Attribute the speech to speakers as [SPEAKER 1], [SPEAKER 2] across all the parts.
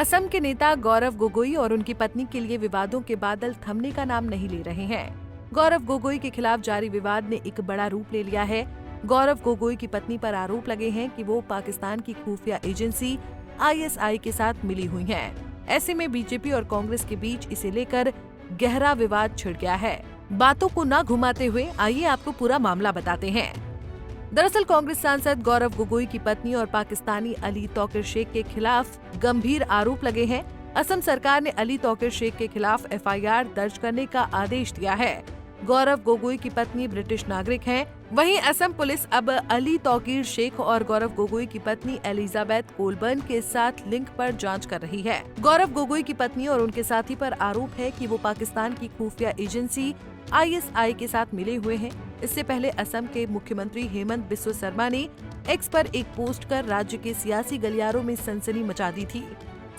[SPEAKER 1] असम के नेता गौरव गोगोई और उनकी पत्नी के लिए विवादों के बादल थमने का नाम नहीं ले रहे हैं। गौरव गोगोई के खिलाफ जारी विवाद ने एक बड़ा रूप ले लिया है। गौरव गोगोई की पत्नी पर आरोप लगे हैं कि वो पाकिस्तान की खुफिया एजेंसी ISI के साथ मिली हुई हैं। ऐसे में बीजेपी और कांग्रेस के बीच इसे लेकर गहरा विवाद छिड़ गया है। बातों को न घुमाते हुए आइए आपको पूरा मामला बताते हैं। दरअसल कांग्रेस सांसद गौरव गोगोई की पत्नी और पाकिस्तानी अली तौकीर शेख के खिलाफ गंभीर आरोप लगे हैं। असम सरकार ने अली तौकीर शेख के खिलाफ FIR दर्ज करने का आदेश दिया है। गौरव गोगोई की पत्नी ब्रिटिश नागरिक हैं। वहीं असम पुलिस अब अली तौकीर शेख और गौरव गोगोई की पत्नी एलिजाबेथ कोलबर्न के साथ लिंक पर जांच कर रही है। गौरव गोगोई की पत्नी और उनके साथी पर आरोप है कि वो पाकिस्तान की खुफिया एजेंसी ISI के साथ मिले हुए हैं। इससे पहले असम के मुख्यमंत्री हेमंत बिस्वा शर्मा ने X पर एक पोस्ट कर राज्य के सियासी गलियारों में सनसनी मचा दी थी।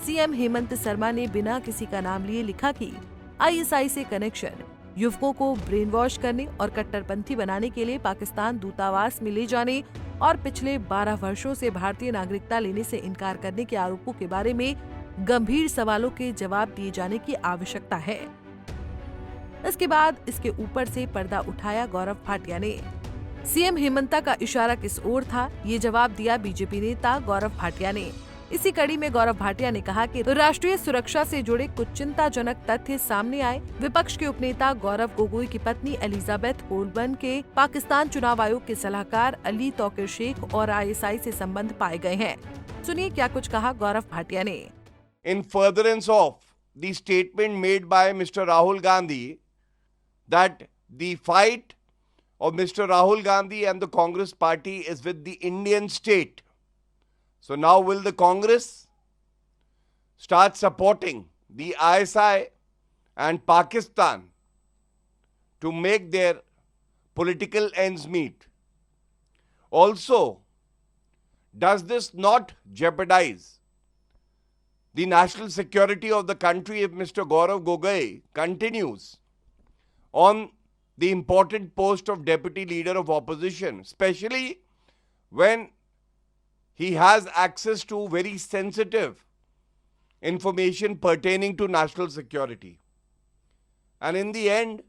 [SPEAKER 1] CM हेमंत शर्मा ने बिना किसी का नाम लिए लिखा कि ISI से कनेक्शन युवकों को ब्रेन वॉश करने और कट्टरपंथी बनाने के लिए पाकिस्तान दूतावास में ले जाने और पिछले 12 वर्षों से भारतीय नागरिकता लेने से इनकार करने के आरोपों के बारे में गंभीर सवालों के जवाब दिए जाने की आवश्यकता है। इसके बाद इसके ऊपर से पर्दा उठाया गौरव भाटिया ने। CM हेमंता का इशारा किस ओर था, ये जवाब दिया बीजेपी नेता गौरव भाटिया ने। इसी कड़ी में गौरव भाटिया ने कहा कि राष्ट्रीय सुरक्षा से जुड़े कुछ चिंताजनक तथ्य सामने आए। विपक्ष के उपनेता गौरव गोगोई की पत्नी एलिजाबेथ कोलबर्न के पाकिस्तान चुनाव आयोग के सलाहकार अली तौकीर शेख और ISI से संबंध पाए गए हैं। सुनिए क्या कुछ कहा गौरव भाटिया ने।
[SPEAKER 2] In furtherance of the statement made by Mr. Rahul Gandhi that the fight of Mr. Rahul Gandhi and the Congress party is with the Indian state. So now will the Congress start supporting the ISI and Pakistan to make their political ends meet? Also, does this not jeopardize the national security of the country if Mr. Gaurav Gogoi continues on the important post of deputy leader of opposition, especially when he has access to very sensitive information pertaining to national security? And in the end,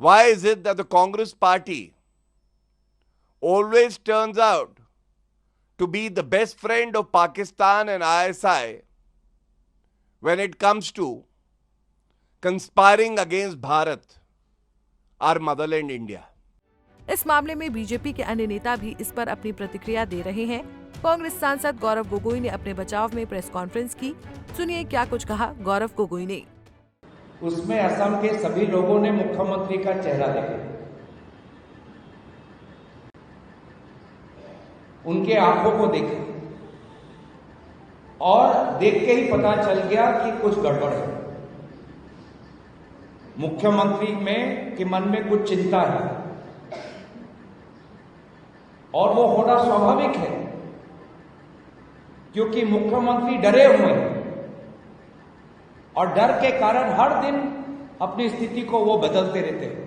[SPEAKER 2] why is it that the Congress party always turns out to be the best friend of Pakistan and ISI when it comes to conspiring against Bharat, our motherland India?
[SPEAKER 1] इस मामले में BJP के अन्य नेता भी इस पर अपनी प्रतिक्रिया दे रहे हैं। कांग्रेस सांसद गौरव गोगोई ने अपने बचाव में प्रेस कॉन्फ्रेंस की। सुनिए क्या कुछ कहा गौरव गोगोई ने।
[SPEAKER 3] उसमें असम के सभी लोगों ने मुख्यमंत्री का चेहरा देखा, उनके आंखों को देखा और देख के ही पता चल गया कि कुछ गड़बड़ है। मुख्यमंत्री के मन में कुछ चिंता है और वो होना स्वाभाविक है, क्योंकि मुख्यमंत्री डरे हुए हैं और डर के कारण हर दिन अपनी स्थिति को वो बदलते रहते हैं।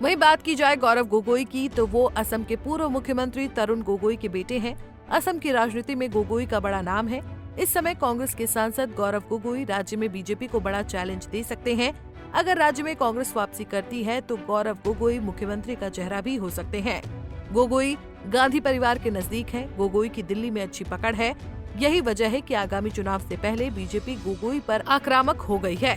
[SPEAKER 1] वहीं बात की जाए गौरव गोगोई की, तो वो असम के पूर्व मुख्यमंत्री तरुण गोगोई के बेटे हैं। असम की राजनीति में गोगोई का बड़ा नाम है। इस समय कांग्रेस के सांसद गौरव गोगोई राज्य में बीजेपी को बड़ा चैलेंज दे सकते हैं। अगर राज्य में कांग्रेस वापसी करती है तो गौरव गोगोई मुख्यमंत्री का चेहरा भी हो सकते हैं। गोगोई गांधी परिवार के नजदीक हैं। गोगोई की दिल्ली में अच्छी पकड़ है। यही वजह है कि आगामी चुनाव से पहले बीजेपी गोगोई पर आक्रामक हो गई है।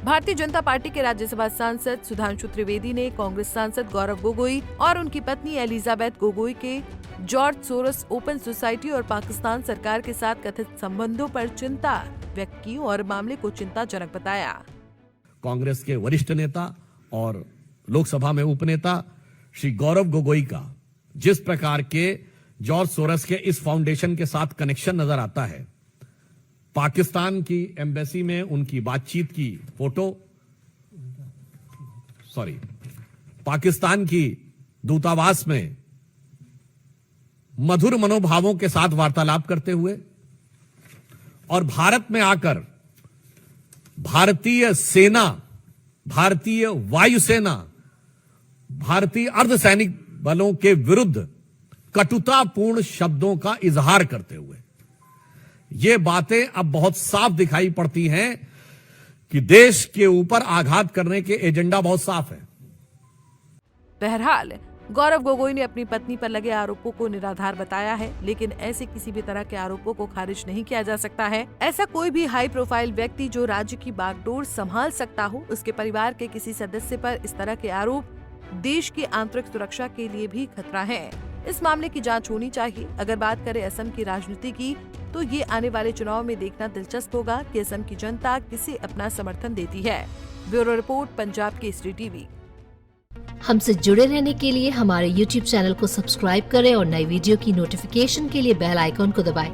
[SPEAKER 1] भारतीय जनता पार्टी के राज्यसभा सांसद सुधांशु त्रिवेदी ने कांग्रेस सांसद गौरव गोगोई और उनकी पत्नी एलिजाबेथ गोगोई के जॉर्ज सोरोस ओपन सोसाइटी और पाकिस्तान सरकार के साथ कथित संबंधों पर चिंता व्यक्त की और मामले को चिंताजनक बताया।
[SPEAKER 4] कांग्रेस के वरिष्ठ नेता और लोकसभा में उपनेता श्री गौरव गोगोई का जिस प्रकार के जॉर्ज सोरोस के इस फाउंडेशन के साथ कनेक्शन नजर आता है, पाकिस्तान की एम्बेसी में उनकी बातचीत की फोटो, पाकिस्तान की दूतावास में मधुर मनोभावों के साथ वार्तालाप करते हुए और भारत में आकर भारतीय सेना, भारतीय वायुसेना, भारतीय अर्धसैनिक बलों के विरुद्ध कटुतापूर्ण शब्दों का इजहार करते हुए ये बातें अब बहुत साफ दिखाई पड़ती हैं कि देश के ऊपर आघात करने के एजेंडा बहुत साफ है।
[SPEAKER 1] बहरहाल गौरव गोगोई ने अपनी पत्नी पर लगे आरोपों को निराधार बताया है, लेकिन ऐसे किसी भी तरह के आरोपों को खारिज नहीं किया जा सकता है। ऐसा कोई भी हाई प्रोफाइल व्यक्ति जो राज्य की बागडोर संभाल सकता हो, उसके परिवार के किसी सदस्य पर इस तरह के आरोप देश की आंतरिक सुरक्षा के लिए भी खतरा है। इस मामले की जांच होनी चाहिए। अगर बात करें असम की राजनीति की, तो ये आने वाले चुनाव में देखना दिलचस्प होगा कि असम की जनता किसे अपना समर्थन देती है। Bureau report, Punjab Kesari TV.
[SPEAKER 5] हमसे जुड़े रहने के लिए हमारे YouTube चैनल को सब्सक्राइब करें और नई वीडियो की नोटिफिकेशन के लिए बेल आइकॉन को दबाएं।